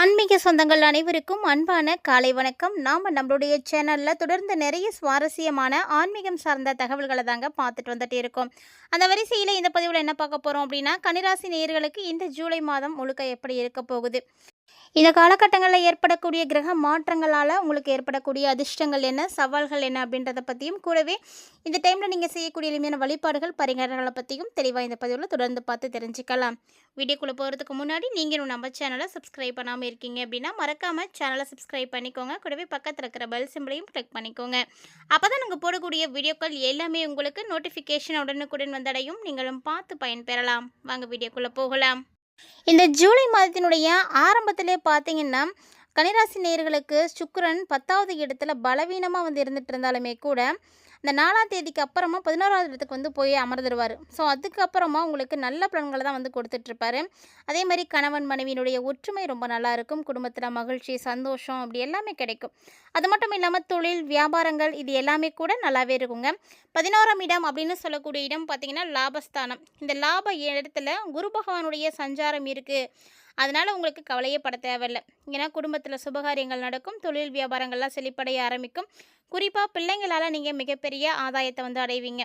ஆன்மீக சொந்தங்கள் அனைவருக்கும் அன்பான காலை வணக்கம். நம்மளுடைய சேனலில் தொடர்ந்து நிறைய சுவாரஸ்யமான ஆன்மீகம் சார்ந்த தகவல்களை தாங்க பார்த்துட்டு வந்துட்டே இருக்கோம். அந்த வரிசையில் இந்த பதிவில் என்ன பார்க்க போகிறோம் அப்படின்னா, கன்னிராசி நேயர்களுக்கு இந்த ஜூலை மாதம் முழுக்க எப்படி இருக்க போகுது, இந்த காலகட்டங்களில் ஏற்படக்கூடிய கிரக மாற்றங்களால் உங்களுக்கு ஏற்படக்கூடிய அதிர்ஷ்டங்கள் என்ன, சவால்கள் என்ன அப்படின்றத பற்றியும், கூடவே இந்த டைமில் நீங்கள் செய்யக்கூடிய எளிமையான வழிபாடுகள் பரிகாரங்களை பற்றியும் தெளிவாக இந்த பதிவில் தொடர்ந்து பார்த்து தெரிஞ்சுக்கலாம். வீடியோக்குள்ளே போகிறதுக்கு முன்னாடி நீங்கள் நம்ம சேனலை சப்ஸ்கிரைப் பண்ணாமல் இருக்கீங்க அப்படின்னா மறக்காமல் சேனலை சப்ஸ்கிரைப் பண்ணிக்கோங்க. கூடவே பக்கத்தில் இருக்கிற பெல் சிம்பிளையும் கிளிக் பண்ணிக்கோங்க. அப்போ தான் நாங்கள் போடக்கூடிய வீடியோக்கள் எல்லாமே உங்களுக்கு நோட்டிஃபிகேஷன் உடனுக்குடன் வந்தடையும், நீங்களும் பார்த்து பயன்பெறலாம். வாங்க வீடியோக்குள்ளே போகலாம். இந்த ஜூலை மாதத்தினுடைய ஆரம்பத்திலே பார்த்தீங்கன்னா, கன்னிராசி நேயர்களுக்கு சுக்கிரன் 10வது இடத்துல பலவீனமாக இருந்துட்டு இருந்தாலுமே கூட, இந்த 4ஆம் தேதிக்கு அப்புறமா 11வது இடத்துக்கு போய் அமர்ந்துடுவார். ஸோ அதுக்கப்புறமா உங்களுக்கு நல்ல பலன்களை தான் கொடுத்துட்ருப்பாரு. அதே மாதிரி கணவன் மனைவியினுடைய ஒற்றுமை ரொம்ப நல்லா இருக்கும். குடும்பத்தில் மகிழ்ச்சி, சந்தோஷம் அப்படி எல்லாமே கிடைக்கும். அது மட்டும் இல்லாமல் தொழில், வியாபாரங்கள் இது எல்லாமே கூட நல்லாவே இருக்குங்க. 11ஆம் இடம் அப்படின்னு சொல்லக்கூடிய இடம் பார்த்திங்கன்னா லாபஸ்தானம். இந்த லாப இடத்துல குரு பகவானுடைய சஞ்சாரம் இருக்குது. அதனால் உங்களுக்கு கவலையே பட தேவையில்லை. ஏன்னா குடும்பத்தில் சுபகாரியங்கள் நடக்கும், தொழில் வியாபாரங்கள்லாம் செழிப்படைய ஆரம்பிக்கும். குறிப்பாக பிள்ளைங்களால் நீங்கள் மிகப்பெரிய ஆதாயத்தை அடைவீங்க.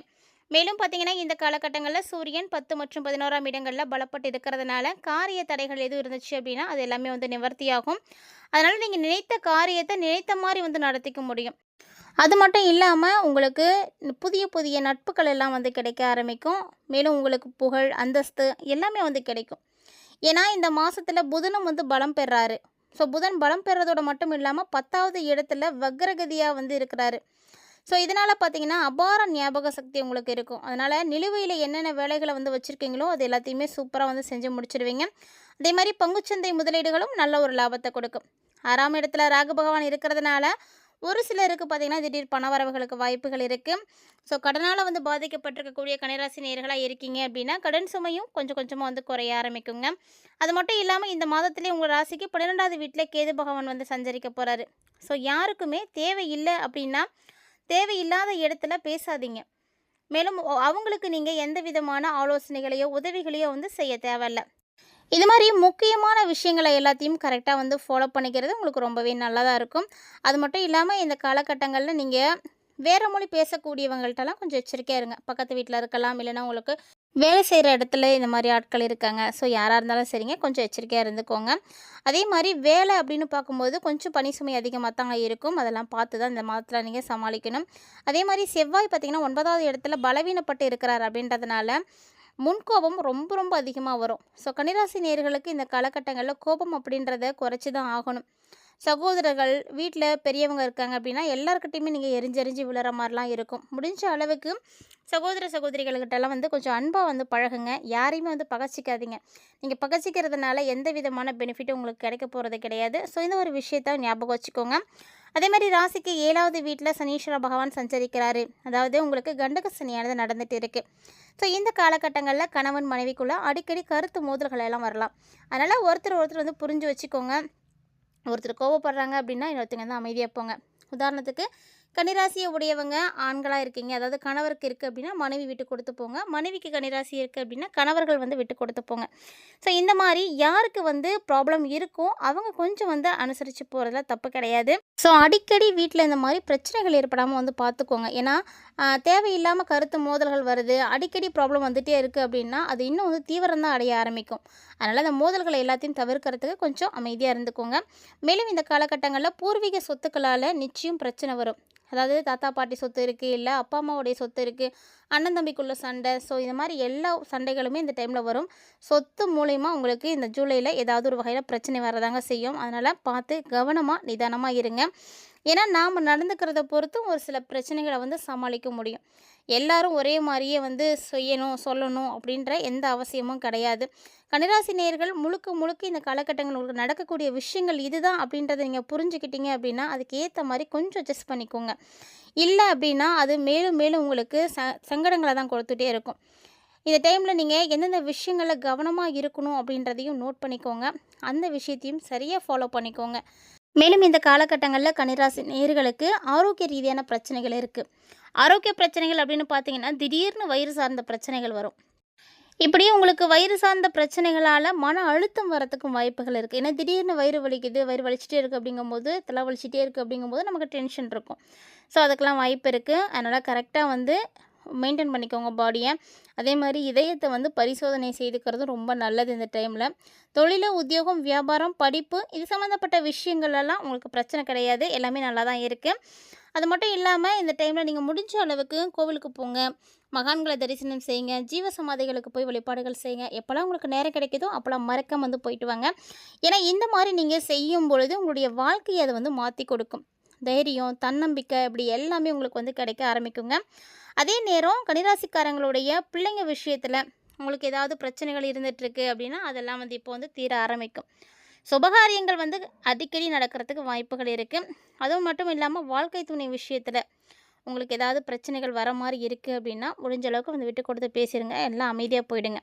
மேலும் பார்த்திங்கன்னா இந்த காலகட்டங்களில் சூரியன் 10 மற்றும் 11ஆம் இடங்களில் பலப்பட்டு இருக்கிறதுனால காரிய தடைகள் எதுவும் இருந்துச்சு அப்படின்னா அது எல்லாமே நிவர்த்தியாகும். அதனால் நீங்கள் நினைத்த காரியத்தை நினைத்த மாதிரி நடத்திக்க முடியும். அது மட்டும் இல்லாமல் உங்களுக்கு புதிய புதிய நட்புகள் எல்லாம் கிடைக்க ஆரம்பிக்கும். மேலும் உங்களுக்கு புகழ், அந்தஸ்து எல்லாமே கிடைக்கும். ஏன்னா இந்த மாதத்தில் புதனும் பலம் பெறாரு. ஸோ புதன் பலம் பெறதோடு மட்டும் இல்லாமல் 10வது இடத்துல வக்ரகதியாக இருக்கிறாரு. ஸோ இதனால் பார்த்தீங்கன்னா அபார ஞாபக சக்தி உங்களுக்கு இருக்கும். அதனால் நிலுவையில் என்னென்ன வேலைகளை வச்சுருக்கீங்களோ அது எல்லாத்தையுமே சூப்பராக செஞ்சு முடிச்சிடுவீங்க. அதே மாதிரி பங்குச்சந்தை முதலீடுகளும் நல்ல ஒரு லாபத்தை கொடுக்கும். 6ஆம் இடத்துல ராகு பகவான் இருக்கிறதுனால ஒரு சிலருக்கு பார்த்திங்கன்னா திடீர் பணவரவுகளுக்கு வாய்ப்புகள் இருக்குது. ஸோ கடனால் பாதிக்கப்பட்டிருக்கக்கூடிய கன்னிராசி நேயர்களாக இருக்கீங்க அப்படின்னா கடன் சுமையும் கொஞ்சம் கொஞ்சமாக குறைய ஆரம்பிக்குங்க. அது மட்டும் இல்லாமல் இந்த மாதத்துலேயே உங்கள் ராசிக்கு 12வது வீட்டில் கேது பகவான் சஞ்சரிக்க போகிறாரு. ஸோ யாருக்குமே தேவையில்லை அப்படின்னா தேவையில்லாத இடத்துல பேசாதீங்க. மேலும் அவங்களுக்கு நீங்கள் எந்த விதமான ஆலோசனைகளையோ உதவிகளையோ செய்ய தேவையில்லை. இது மாதிரி முக்கியமான விஷயங்களை எல்லாத்தையும் கரெக்டாக ஃபாலோ பண்ணிக்கிறது உங்களுக்கு ரொம்பவே நல்லதாக இருக்கும். அது மட்டும் இல்லாமல் இந்த காலகட்டங்களில் நீங்கள் வேறு மொழி பேசக்கூடியவங்கள்ட்டலாம் கொஞ்சம் எச்சரிக்கையாக இருங்க. பக்கத்து வீட்டில் இருக்கலாம், இல்லைனா உங்களுக்கு வேலை செய்கிற இடத்துல இந்த மாதிரி ஆட்கள் இருக்காங்க. ஸோ யாராக இருந்தாலும் சரிங்க, கொஞ்சம் எச்சரிக்கையாக இருந்துக்கோங்க. அதே மாதிரி வேலை அப்படின்னு பார்க்கும்போது கொஞ்சம் பணி சுமை அதிகமாக தாங்க இருக்கும். அதெல்லாம் பார்த்து தான் இந்த மாதத்தில் நீங்கள் சமாளிக்கணும். அதே மாதிரி செவ்வாய் பார்த்திங்கன்னா 9வது இடத்துல பலவீனப்பட்டு இருக்கிறார். அப்படின்றதுனால முன்கோபம் ரொம்ப ரொம்ப அதிகமாக வரும். ஸோ கன்னிராசி நேயர்களுக்கு இந்த காலகட்டங்களில் கோபம் அப்படின்றத குறைச்சி தான் ஆகணும். சகோதரர்கள் வீட்டில் பெரியவங்க இருக்காங்க அப்படின்னா எல்லாருக்கிட்டையுமே நீங்கள் எரிஞ்செறிஞ்சு விழுற மாதிரிலாம் இருக்கும். முடிஞ்ச அளவுக்கு சகோதர சகோதரிகள்கிட்டலாம் கொஞ்சம் அன்பாக பழகுங்க. யாரையுமே பகச்சிக்காதீங்க. நீங்கள் பகச்சிக்கிறதுனால எந்த விதமான பெனிஃபிட்டும் உங்களுக்கு கிடைக்க போகிறது கிடையாது. ஸோ இந்த ஒரு விஷயத்தை ஞாபகம் வச்சுக்கோங்க. அதே மாதிரி ராசிக்கு 7வது வீட்டில் சனீஸ்வர பகவான் சஞ்சரிக்கிறாரு. அதாவது உங்களுக்கு கண்டக சனியானது நடந்துகிட்டு இருக்குது. ஸோ இந்த காலகட்டங்களில் கணவன் மனைவிக்குள்ளே அடிக்கடி கருத்து மோதல்கள் எல்லாம் வரலாம். அதனால் ஒருத்தர் புரிஞ்சு வச்சுக்கோங்க. ஒருத்தர் கோவப்படுறாங்க அப்படின்னா இன்னொருத்தங்க அமைதியாக போங்க. உதாரணத்துக்கு கன்னிராசியை உடையவங்க ஆண்களாக இருக்கீங்க, அதாவது கணவருக்கு இருக்குது அப்படின்னா மனைவி விட்டு கொடுத்து போங்க. மனைவிக்கு கன்னிராசி இருக்குது அப்படின்னா கணவர்கள் விட்டு கொடுத்து போங்க. ஸோ இந்த மாதிரி யாருக்கு ப்ராப்ளம் இருக்கோ அவங்க கொஞ்சம் அனுசரித்து போகிறதுல தப்பு கிடையாது. ஸோ அடிக்கடி வீட்டில் இந்த மாதிரி பிரச்சனைகள் ஏற்படாமல் பார்த்துக்கோங்க. ஏன்னா தேவையில்லாமல் கருத்து மோதல்கள் வருது, அடிக்கடி ப்ராப்ளம் வந்துகிட்டே இருக்குது அப்படின்னா அது இன்னும் தீவிரம் தான் அடைய ஆரம்பிக்கும். அதனால் அந்த மோதல்களை எல்லாத்தையும் தவிர்க்கிறதுக்கு கொஞ்சம் அமைதியாக இருந்துக்கோங்க. மேலும் இந்த காலகட்டங்களில் பூர்வீக சொத்துக்களால் நிச்சயம் பிரச்சனை வரும். அதாவது தாத்தா பாட்டி சொத்து இருக்குது, இல்லை அப்பா அம்மாவுடைய சொத்து இருக்குது, அண்ணன் தம்பிக்குள்ள சண்டை. ஸோ இந்த மாதிரி எல்லா சண்டைகளுமே இந்த டைமில் வரும். சொத்து மூலயமா உங்களுக்கு இந்த ஜூலையில் ஏதாவது ஒரு வகையில் பிரச்சனை வரதாங்க செய்யும். அதனால் பார்த்து கவனமாக நிதானமாக இருங்க. ஏன்னா நாம் நடந்துக்கிறத பொறுத்து ஒரு சில பிரச்சனைகளை சமாளிக்க முடியும். எல்லாரும் ஒரே மாதிரியே செய்யணும் சொல்லணும் அப்படின்ற எந்த அவசியமும் கிடையாது. கன்னிராசி நேயர்கள் முழுக்க இந்த காலகட்டங்கள் உங்களுக்கு நடக்கக்கூடிய விஷயங்கள் இதுதான் அப்படின்றத நீங்கள் புரிஞ்சுக்கிட்டீங்க அப்படின்னா அதுக்கு ஏற்ற மாதிரி கொஞ்சம் அட்ஜஸ்ட் பண்ணிக்கோங்க. இல்லை அப்படின்னா அது மேலும் மேலும் உங்களுக்கு சங்கடங்களை தான் கொடுத்துட்டே இருக்கும். இந்த டைமில் நீங்கள் எந்தெந்த விஷயங்களில் கவனமாக இருக்கணும் அப்படின்றதையும் நோட் பண்ணிக்கோங்க. அந்த விஷயத்தையும் சரியாக ஃபாலோ பண்ணிக்கோங்க. மேலும் இந்த காலகட்டங்களில் கன்னிராசி நேயர்களுக்கு ஆரோக்கிய ரீதியான பிரச்சனைகள் இருக்குது. ஆரோக்கிய பிரச்சனைகள் அப்படின்னு பார்த்தீங்கன்னா திடீர்னு வயிறு சார்ந்த பிரச்சனைகள் வரும். இப்படி உங்களுக்கு வயிறு சார்ந்த பிரச்சனைகளால மன அழுத்தம் வரத்துக்கும் வாய்ப்புகள் இருக்குது. ஏன்னா திடீர்னு வயிறு வலிக்குது, வயிறு வலிச்சுட்டே இருக்குது அப்படிங்கும்போது, தலை வலிச்சுட்டே இருக்குது அப்படிங்கும்போது நமக்கு டென்ஷன் இருக்கும். ஸோ அதுக்கெல்லாம் வாய்ப்பு இருக்குது. அதனால் கரெக்டாக வந்து மெயின்டைன் பண்ணிக்கோங்க பாடியை. அதே மாதிரி இதயத்தை வந்து பரிசோதனை செய்துக்கிறது ரொம்ப நல்லது இந்த டைமில். தொழில், உத்தியோகம், வியாபாரம், படிப்பு இது சம்மந்தப்பட்ட விஷயங்கள்லாம் உங்களுக்கு பிரச்சனை கிடையாது. எல்லாமே நல்லா தான் இருக்குது. அது மட்டும் இல்லாமல் இந்த டைமில் நீங்கள் முடிஞ்ச அளவுக்கு கோவிலுக்கு போங்க, மகான்களை தரிசனம் செய்யுங்க, ஜீவ சமாதிகளுக்கு போய் வழிபாடுகள் செய்யுங்க. எப்போல்லாம் உங்களுக்கு நேரம் கிடைக்குதோ அப்போல்லாம் மறக்காம வந்து போயிட்டு வாங்க. ஏன்னா இந்த மாதிரி நீங்கள் செய்யும் பொழுது உங்களுடைய வாழ்க்கையை அதை வந்து மாற்றி கொடுக்கும். தைரியம், தன்னம்பிக்கை இப்படி எல்லாமே உங்களுக்கு வந்து கிடைக்க ஆரம்பிக்குங்க. அதே நேரம் கன்னிராசிக்காரங்களுடைய பிள்ளைங்க விஷயத்தில் உங்களுக்கு ஏதாவது பிரச்சனைகள் இருந்துகிட்ருக்கு அப்படின்னா அதெல்லாம் வந்து இப்போ வந்து தீர ஆரம்பிக்கும். சுபகாரியங்கள் வந்து அடிக்கடி நடக்கிறதுக்கு வாய்ப்புகள் இருக்குது. அதுவும் மட்டும் இல்லாமல் வாழ்க்கை துணை விஷயத்தில் உங்களுக்கு ஏதாவது பிரச்சனைகள் வர மாதிரி இருக்குது அப்படின்னா முடிஞ்ச அளவுக்கு வந்து விட்டு கொடுத்து பேசிடுங்க. எல்லாம் அமைதியாக போயிடுங்க.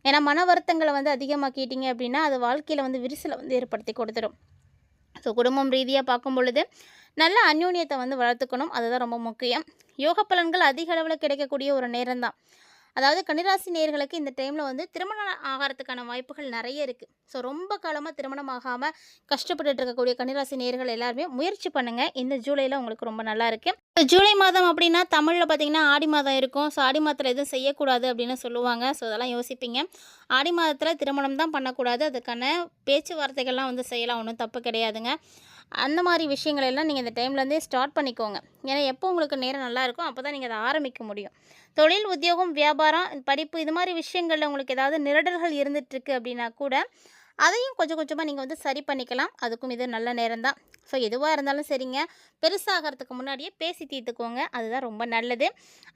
ஏன்னா மன வருத்தங்களை வந்து அதிகமாக்கிட்டீங்க அப்படின்னா அது வாழ்க்கையில் வந்து விரிசலை வந்து ஏற்படுத்தி கொடுத்துரும். ஸோ குடும்பம் ரீதியாக பார்க்கும் பொழுது நல்ல அந்யோன்யத்தை வந்து வளர்த்துக்கணும். அதுதான் ரொம்ப முக்கியம். யோக பலன்கள் அதிக அளவில் கிடைக்கக்கூடிய ஒரு நேரம் தான். அதாவது கன்னிராசி நேயர்களுக்கு இந்த டைமில் வந்து திருமணம் ஆகிறதுக்கான வாய்ப்புகள் நிறைய இருக்குது. ஸோ ரொம்ப காலமாக திருமணம் ஆகாமல் கஷ்டப்பட்டுட்டு இருக்கக்கூடிய கன்னிராசி நேயர்கள் எல்லாருமே முயற்சி பண்ணுங்கள். இந்த ஜூலையில் உங்களுக்கு ரொம்ப நல்லா இருக்குது. ஜூலை மாதம் அப்படின்னா தமிழில் பார்த்திங்கன்னா ஆடி மாதம் இருக்கும். ஸோ ஆடி மாதத்தில் எதுவும் செய்யக்கூடாது அப்படின்னு சொல்லுவாங்க. ஸோ அதெல்லாம் யோசிப்பீங்க. ஆடி மாதத்தில் திருமணம் தான் பண்ணக்கூடாது. அதுக்கான பேச்சுவார்த்தைகள்லாம் வந்து செய்யலாம், ஒன்றும் தப்பு கிடையாதுங்க. அந்த மாதிரி விஷயங்கள் எல்லாம் நீங்கள் இந்த டைம்லேருந்தே ஸ்டார்ட் பண்ணிக்கோங்க. ஏன்னா எப்போ உங்களுக்கு நேரம் நல்லா இருக்கும் அப்போ தான் நீங்கள் அதை ஆரம்பிக்க முடியும். தொழில், உத்தியோகம், வியாபாரம், படிப்பு இது மாதிரி விஷயங்களில் உங்களுக்கு ஏதாவது நிரடல்கள் இருந்துகிட்ருக்கு அப்படின்னா கூட அதையும் கொஞ்சம் கொஞ்சமாக நீங்கள் வந்து சரி பண்ணிக்கலாம். அதுக்கும் இது நல்ல நேரம் தான். ஸோ எதுவாக இருந்தாலும் சரிங்க, பெருசாகிறதுக்கு முன்னாடியே பேசி தீர்த்துக்கோங்க. அதுதான் ரொம்ப நல்லது.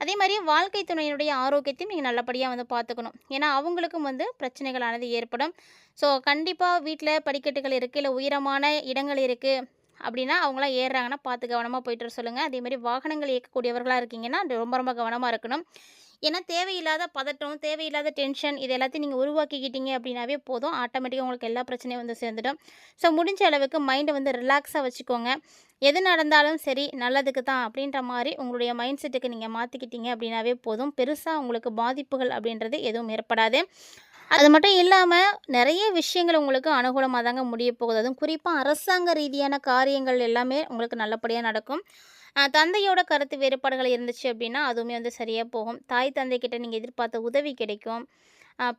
அதே மாதிரி வாழ்க்கை துணையினுடைய ஆரோக்கியத்தையும் நீங்கள் நல்லபடியாக வந்து பார்த்துக்கணும். ஏன்னா அவங்களுக்கும் வந்து பிரச்சனைகளானது ஏற்படும். ஸோ கண்டிப்பாக வீட்டில் படிக்கட்டுகள் இருக்குது, இல்லை உயரமான இடங்கள் இருக்குது அப்படின்னா அவங்களாம் ஏறுறாங்கன்னா பார்த்து கவனமாக போயிட்டு வர சொல்லுங்கள். அதேமாதிரி வாகனங்கள் இயக்கக்கூடியவர்களாக இருக்கீங்கன்னா ரொம்ப ரொம்ப கவனமாக இருக்கணும். ஏன்னா தேவையில்லாத பதட்டம், தேவையில்லாத டென்ஷன் இது எல்லாத்தையும் நீங்கள் உருவாக்கிக்கிட்டீங்க அப்படின்னாவே போதும். ஆட்டோமேட்டிக்காக உங்களுக்கு எல்லா பிரச்சனையும் வந்து சேர்ந்துடும். ஸோ முடிஞ்ச அளவுக்கு மைண்டை வந்து ரிலாக்ஸாக வச்சுக்கோங்க. எது நடந்தாலும் சரி நல்லதுக்கு தான் அப்படின்ற மாதிரி உங்களுடைய மைண்ட் செட்டுக்கு நீங்கள் மாற்றிக்கிட்டீங்க அப்படின்னாவே போதும். பெருசாக உங்களுக்கு பாதிப்புகள் அப்படின்றது எதுவும் ஏற்படாது. அது மட்டும் இல்லாமல் நிறைய விஷயங்கள் உங்களுக்கு அனுகூலமாக தாங்க முடிய போகுது. அதுவும் குறிப்பாக அரசாங்க ரீதியான காரியங்கள் எல்லாமே உங்களுக்கு நல்லபடியாக நடக்கும். தந்தையோட கருத்து வேறுபாடுகள் இருந்துச்சு அப்படின்னா அதுவுமே வந்து சரியாக போகும். தாய் தந்தைக்கிட்ட நீங்கள் எதிர்பார்த்த உதவி கிடைக்கும்.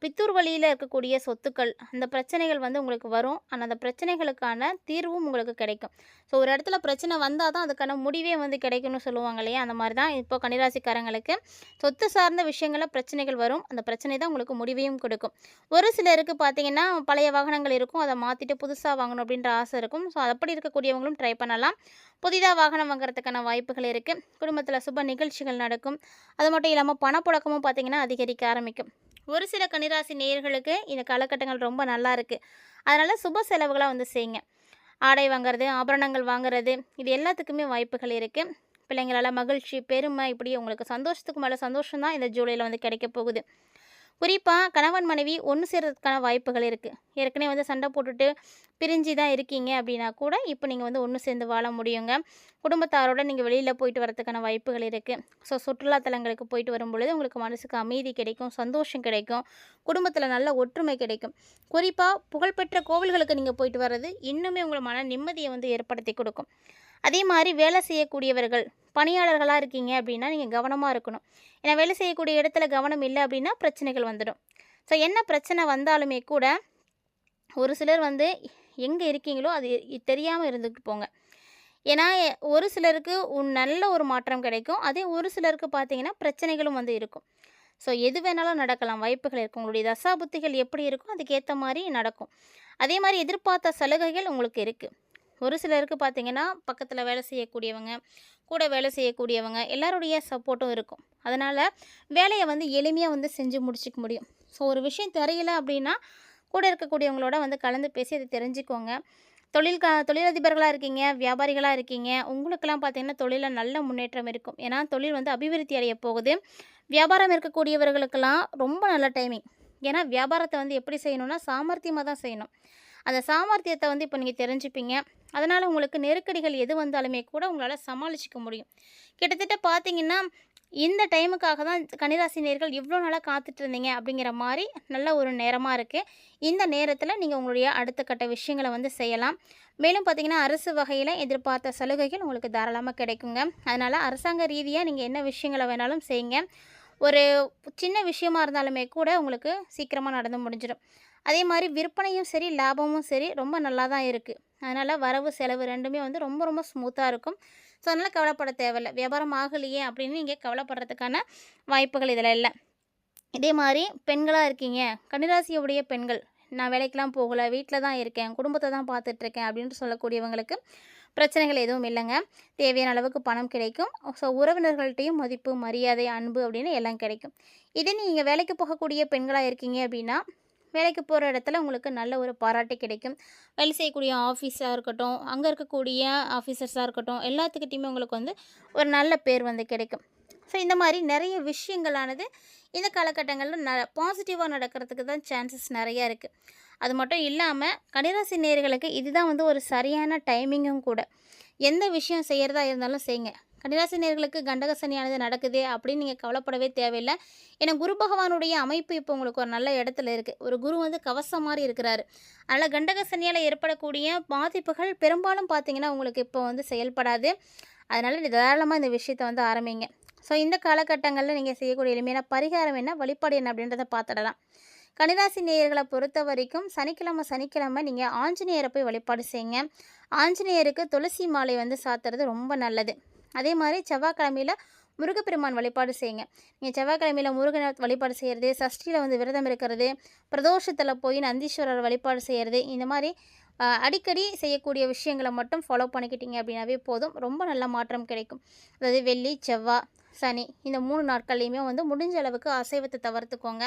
பித்தூர் வழியில் இருக்கக்கூடிய சொத்துக்கள் அந்த பிரச்சனைகள் வந்து உங்களுக்கு வரும். ஆனால் அந்த பிரச்சனைகளுக்கான தீர்வும் உங்களுக்கு கிடைக்கும். ஸோ ஒரு இடத்துல பிரச்சனை வந்தால் தான் அதுக்கான முடிவே வந்து கிடைக்கும்னு சொல்லுவாங்க இல்லையா? அந்த மாதிரி தான் இப்போ கன்னிராசிக்காரங்களுக்கு சொத்து சார்ந்த விஷயங்களில் பிரச்சனைகள் வரும். அந்த பிரச்சனை தான் உங்களுக்கு முடிவையும் கொடுக்கும். ஒரு சிலருக்கு பார்த்தீங்கன்னா பழைய வாகனங்கள் இருக்கும், அதை மாற்றிட்டு புதுசாக வாங்கணும் அப்படின்ற ஆசை இருக்கும். ஸோ அப்படி இருக்கக்கூடியவங்களும் ட்ரை பண்ணலாம். புதிதாக வாகனம் வாங்குறதுக்கான வாய்ப்புகள் இருக்குது. குடும்பத்தில் சுப நிகழ்ச்சிகள் நடக்கும். அது மட்டும் இல்லாமல் பணப்புழக்கமும் பார்த்திங்கன்னா அதிகரிக்க ஆரம்பிக்கும். ஒரு சில கன்னிராசி நேயர்களுக்கு இந்த காலகட்டங்கள் ரொம்ப நல்லா இருக்குது. அதனால் சுப செலவுகளாக வந்து செய்யுங்க. ஆடை வாங்குறது, ஆபரணங்கள் வாங்குறது இது எல்லாத்துக்குமே வாய்ப்புகள் இருக்குது. பிள்ளைங்களால் மகிழ்ச்சி, பெருமை இப்படி உங்களுக்கு சந்தோஷத்துக்கு மேலே சந்தோஷம் தான் இந்த ஜூலையில் வந்து கிடைக்க போகுது. குறிப்பாக கணவன் மனைவி ஒன்று சேர்றதுக்கான வாய்ப்புகள் இருக்குது. ஏற்கனவே வந்து சண்டை போட்டுட்டு பிரிஞ்சு தான் இருக்கீங்க அப்படின்னா கூட இப்போ நீங்கள் வந்து ஒன்று சேர்ந்து வாழ முடியுங்க. குடும்பத்தாரோட நீங்கள் வெளியில் போயிட்டு வரதுக்கான வாய்ப்புகள் இருக்குது. ஸோ சுற்றுலாத்தலங்களுக்கு போயிட்டு வரும்பொழுது உங்களுக்கு மனசுக்கு அமைதி கிடைக்கும், சந்தோஷம் கிடைக்கும், குடும்பத்தில் நல்ல ஒற்றுமை கிடைக்கும். குறிப்பாக புகழ்பெற்ற கோவில்களுக்கு நீங்கள் போயிட்டு வர்றது இன்னுமே உங்களை மன நிம்மதியை வந்து ஏற்படுத்தி கொடுக்கும். அதே மாதிரி வேலை செய்யக்கூடியவர்கள், பணியாளர்களாக இருக்கீங்க அப்படின்னா நீங்கள் கவனமாக இருக்கணும். ஏன்னா வேலை செய்யக்கூடிய இடத்துல கவனம் இல்லை அப்படின்னா பிரச்சனைகள் வந்துடும். ஸோ என்ன பிரச்சனை வந்தாலுமே கூட ஒரு சிலர் வந்து எங்கே இருக்கீங்களோ அது தெரியாமல் இருந்துட்டு போங்க. ஏன்னா ஒரு சிலருக்கு நல்ல ஒரு மாற்றம் கிடைக்கும். அதே ஒரு சிலருக்கு பார்த்தீங்கன்னா பிரச்சனைகளும் வந்து இருக்கும். ஸோ எது வேணாலும் நடக்கலாம், வாய்ப்புகள் இருக்கும். உங்களுடைய தசாபுத்திகள் எப்படி இருக்கும் அதுக்கேற்ற மாதிரி நடக்கும். அதே மாதிரி எதிர்பார்த்த சலுகைகள் உங்களுக்கு இருக்குது. ஒரு சிலருக்கு பார்த்தீங்கன்னா பக்கத்தில் வேலை செய்யக்கூடியவங்க, கூட வேலை செய்யக்கூடியவங்க எல்லாருடைய சப்போர்ட்டும் இருக்கும். அதனால் வேலையை வந்து எளிமையாக வந்து செஞ்சு முடிச்சிக்க முடியும். ஸோ ஒரு விஷயம் தெரியல அப்படின்னா கூட இருக்கக்கூடியவங்களோட வந்து கலந்து பேசி அதை தெரிஞ்சுக்கோங்க. தொழிலதிபர்களாக இருக்கீங்க, வியாபாரிகளாக இருக்கீங்க, உங்களுக்கெல்லாம் பார்த்தீங்கன்னா தொழிலில் நல்ல முன்னேற்றம் இருக்கும். ஏன்னா தொழில் வந்து அபிவிருத்தி அடைய போகுது. வியாபாரம் இருக்கக்கூடியவர்களுக்கெல்லாம் ரொம்ப நல்ல டைமிங். ஏன்னா வியாபாரத்தை வந்து எப்படி செய்யணும்னா சாமர்த்தியமாக தான் செய்யணும். அந்த சாமர்த்தியத்தை வந்து இப்போ நீங்கள் தெரிஞ்சுப்பீங்க. அதனால் உங்களுக்கு நெருக்கடிகள் எது வந்தாலுமே கூட உங்களால் சமாளிச்சிக்க முடியும். கிட்டத்தட்ட பார்த்தீங்கன்னா இந்த டைமுக்காக தான் கன்னிராசி நேயர்கள் இவ்வளோ நாளாக காத்துட்டு இருந்தீங்க அப்படிங்கிற மாரி நல்ல ஒரு நேரமா இருக்கு. இந்த நேரத்தில நீங்க உங்களுடைய அடுத்த கட்ட விஷயங்கள வந்து செய்யலாம். மேலும் பார்த்தீங்கன்னா, அரசு வகையில எதிர்பார்த்த சலுகைகள் உங்களுக்கு தாராளமா கிடைக்குங்க. அதனால அரசாங்க ரீதியா நீங்க என்ன விஷயங்கள வேணாலும் செய்யுங்க. ஒரு சின்ன விஷயமா இருந்தாலுமே கூட உங்களுக்கு சீக்கிரமா நடந்து முடிஞ்சிடும். அதே மாரி விற்பனையும் சரி, லாபமும் சரி ரொம்ப நல்லா தான் இருக்கு. அதனால வரவு, செலவு 2மே வந்து ரொம்ப ரொம்ப ஸ்மூத்தா இருக்கும். ஸோ, அதனால கவலைப்பட தேவையில்ல. வியாபாரம் ஆகலையே அப்படின்னு நீங்க கவலைப்படுறதுக்கான வாய்ப்புகள் இதில இல்ல. இதே மாரி பெண்களா இருக்கீங்க, கன்னிராசியுடைய பெண்கள், நான் வேலைக்கெல்லாம் போகல, வீட்ல தான் இருக்கேன், குடும்பத்த தான் பார்த்துட்ருக்கேன் அப்படின்னு சொல்லக்கூடியவங்களுக்கு பிரச்சனைகள் எதுவும் இல்லங்க. தேவையான அளவுக்கு பணம் கிடைக்கும். ஸோ, உறவினர்கள்ட்டயும் மதிப்பு, மரியாதை, அன்பு அப்படின்னு எல்லாம் கிடைக்கும். இதே நீங்க வேலைக்கு போகக்கூடிய பெண்களா இருக்கீங்க அப்படின்னா, வேலைக்கு போகிற இடத்துல உங்களுக்கு நல்ல ஒரு பாராட்டு கிடைக்கும். வேலை செய்யக்கூடிய ஆஃபீஸாக இருக்கட்டும், அங்கே இருக்கக்கூடிய ஆஃபீஸர்ஸாக இருக்கட்டும், எல்லாத்துக்கிட்டேயுமே உங்களுக்கு வந்து ஒரு நல்ல பேர் வந்து கிடைக்கும். ஸோ, இந்த மாதிரி நிறைய விஷயங்களானது இந்த காலகட்டங்களில் பாசிட்டிவாக நடக்கிறதுக்கு தான் சான்சஸ் நிறையா இருக்குது. அது மட்டும் இல்லாமல் கன்னிராசி நேயர்களுக்கு இதுதான் வந்து ஒரு சரியான டைமிங்கும் கூட. எந்த விஷயம் செய்கிறதா இருந்தாலும் செய்யுங்க. கன்னிராசி நேயர்களுக்கு கண்டக சனியானது நடக்குது அப்படின்னு நீங்கள் கவலைப்படவே தேவையில்லை. ஏன்னா குரு பகவானுடைய அமைப்பு இப்போ உங்களுக்கு ஒரு நல்ல இடத்துல இருக்குது. ஒரு குரு வந்து கவசம் மாதிரி இருக்கிறாரு. அதனால் கண்டக சனியால் ஏற்படக்கூடிய பாதிப்புகள் பெரும்பாலும் பார்த்தீங்கன்னா உங்களுக்கு இப்போ வந்து செயல்படாது. அதனால் தாராளமாக இந்த விஷயத்தை வந்து ஆரம்பிங்க. ஸோ, இந்த காலகட்டங்களில் நீங்கள் செய்யக்கூடிய எளிமையான பரிகாரம் என்ன, வழிபாடு என்ன அப்படின்றத பார்த்துடலாம். கன்னிராசி நேயர்களை பொறுத்த வரைக்கும் சனிக்கிழமை நீங்கள் ஆஞ்சநேயரை போய் வழிபாடு செய்யுங்க. ஆஞ்சநேயருக்கு துளசி மாலை வந்து சாத்துறது ரொம்ப நல்லது. அதே மாதிரி செவ்வாய்க்கிழமையில் முருகப்பெருமான் வழிபாடு செய்யுங்க. நீங்கள் செவ்வாய்க்கிழமையில் முருகனை வழிபாடு செய்கிறது, சஷ்டியில் வந்து விரதம் இருக்கிறது, பிரதோஷத்தில் போய் நந்தீஸ்வரர் வழிபாடு செய்கிறது, இந்த மாதிரி அடிக்கடி செய்யக்கூடிய விஷயங்களை மட்டும் ஃபாலோ பண்ணிக்கிட்டீங்க அப்படின்னாவே போதும். ரொம்ப நல்ல மாற்றம் கிடைக்கும். அதாவது வெள்ளி, செவ்வாய், சனி இந்த 3 நாட்கள்லையுமே வந்து முடிஞ்ச அளவுக்கு அசைவத்தை தவிர்த்துக்கோங்க.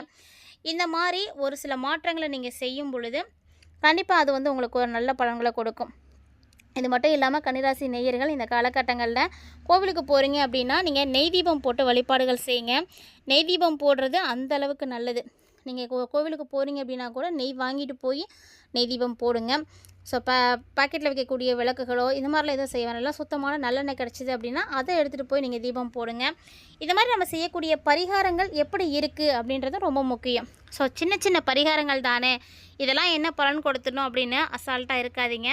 இந்த மாதிரி ஒரு சில மாற்றங்களை நீங்கள் செய்யும் பொழுது கண்டிப்பாக அது வந்து உங்களுக்கு ஒரு நல்ல பலன்களை கொடுக்கும். இது மட்டும் இல்லாமல் கன்னிராசி நேயர்கள் இந்த காலகட்டங்களில் கோவிலுக்கு போகிறீங்க அப்படின்னா நீங்கள் நெய் தீபம் போட்டு வழிபாடுகள் செய்யுங்க. நெய் தீபம் போடுறது அந்த அளவுக்கு நல்லது. நீங்கள் கோவிலுக்கு போகிறீங்க அப்படின்னா கூட நெய் வாங்கிட்டு போய் நெய் தீபம் போடுங்க. ஸோ, பாக்கெட்டில் வைக்கக்கூடிய விளக்குகளோ இந்த மாதிரிலாம் எதுவும் செய்ய வேணாம். நல்லா சுத்தமான நல்லெண்ணெய் கிடச்சிது அப்படின்னா அதை எடுத்துகிட்டு போய் நீங்கள் தீபம் போடுங்க. இது மாதிரி நம்ம செய்யக்கூடிய பரிகாரங்கள் எப்படி இருக்குது அப்படின்றது ரொம்ப முக்கியம். ஸோ, சின்ன சின்ன பரிகாரங்கள் தானே, இதெல்லாம் என்ன பலன் கொடுத்துடணும் அப்படின்னு அசால்ட்டாக இருக்காதீங்க.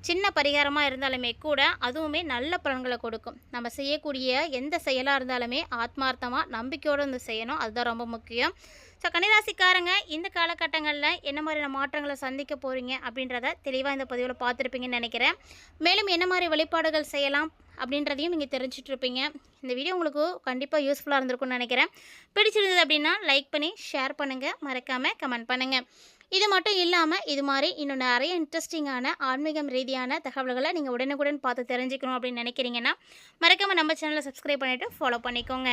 சின்ன பரிகாரமாக இருந்தாலுமே கூட அதுவுமே நல்ல பலன்களை கொடுக்கும். நம்ம செய்யக்கூடிய எந்த செயலாக இருந்தாலுமே ஆத்மார்த்தமாக நம்பிக்கையோடு வந்து செய்யணும். அதுதான் ரொம்ப முக்கியம். ஸோ, கன்னிராசிக்காரங்க இந்த காலகட்டங்களில் என்ன மாதிரியான மாற்றங்களை சந்திக்க போகிறீங்க அப்படின்றத தெளிவாக இந்த பதிவில் பார்த்துருப்பீங்கன்னு நினைக்கிறேன். மேலும் என்ன மாதிரி வழிபாடுகள் செய்யலாம் அப்படின்றதையும் நீங்கள் தெரிஞ்சிட்ருப்பீங்க. இந்த வீடியோ உங்களுக்கு கண்டிப்பாக யூஸ்ஃபுல்லாக இருந்திருக்கும்னு நினைக்கிறேன். பிடிச்சிருந்தது அப்படின்னா லைக் பண்ணி ஷேர் பண்ணுங்கள், மறக்காமல் கமெண்ட் பண்ணுங்கள். இது மட்டும் இல்லாமல் இது மாதிரி இன்னும் நிறைய இன்ட்ரெஸ்டிங்கான ஆன்மீகம் ரீதியான தகவல்களை நீங்கள் உடனுக்குடன் பார்த்து தெரிஞ்சுக்கணும் அப்படின்னு நினைக்கிறீங்கன்னா மறக்காமல் நம்ம சேனலை சப்ஸ்கிரைப் பண்ணிவிட்டு ஃபாலோ பண்ணிக்கோங்க.